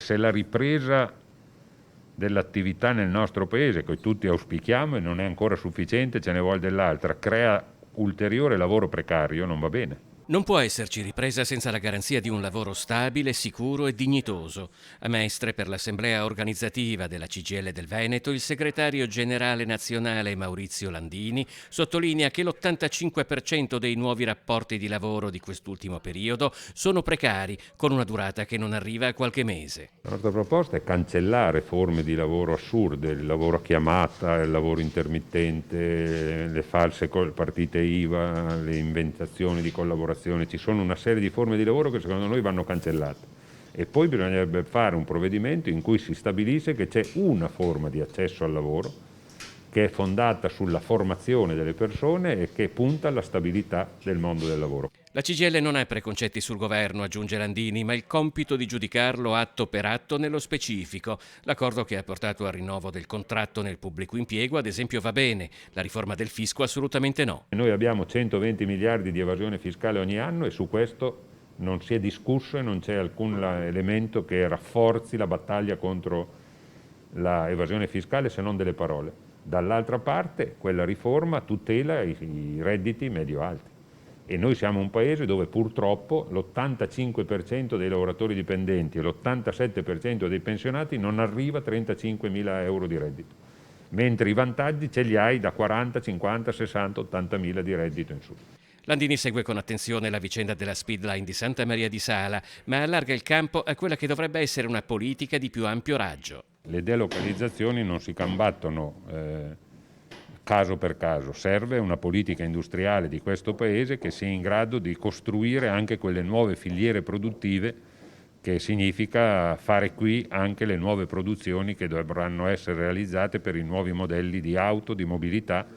se la ripresa dell'attività nel nostro paese, che tutti auspichiamo e non è ancora sufficiente, ce ne vuole dell'altra, crea ulteriore lavoro precario, non va bene. Non può esserci ripresa senza la garanzia di un lavoro stabile, sicuro e dignitoso. A Mestre, per l'assemblea organizzativa della CGIL del Veneto, il segretario generale nazionale Maurizio Landini sottolinea che l'85% dei nuovi rapporti di lavoro di quest'ultimo periodo sono precari, con una durata che non arriva a qualche mese. La nostra proposta è cancellare forme di lavoro assurde, il lavoro a chiamata, il lavoro intermittente, le false partite IVA, le inventazioni di collaborazione. Ci sono una serie di forme di lavoro che secondo noi vanno cancellate. E poi bisognerebbe fare un provvedimento in cui si stabilisce che c'è una forma di accesso al lavoro che è fondata sulla formazione delle persone e che punta alla stabilità del mondo del lavoro. La CGIL non ha preconcetti sul governo, aggiunge Landini, ma il compito di giudicarlo atto per atto nello specifico. L'accordo che ha portato al rinnovo del contratto nel pubblico impiego, ad esempio, va bene. La riforma del fisco assolutamente no. Noi abbiamo 120 miliardi di evasione fiscale ogni anno e su questo non si è discusso e non c'è alcun elemento che rafforzi la battaglia contro l'evasione fiscale se non delle parole. Dall'altra parte quella riforma tutela i redditi medio-alti e noi siamo un paese dove purtroppo l'85% dei lavoratori dipendenti e l'87% dei pensionati non arriva a 35.000 euro di reddito, mentre i vantaggi ce li hai da 40, 50, 60, 80.000 di reddito in su. Landini segue con attenzione la vicenda della Speedline di Santa Maria di Sala, ma allarga il campo a quella che dovrebbe essere una politica di più ampio raggio. Le delocalizzazioni non si combattono caso per caso, serve una politica industriale di questo Paese che sia in grado di costruire anche quelle nuove filiere produttive, che significa fare qui anche le nuove produzioni che dovranno essere realizzate per i nuovi modelli di auto, di mobilità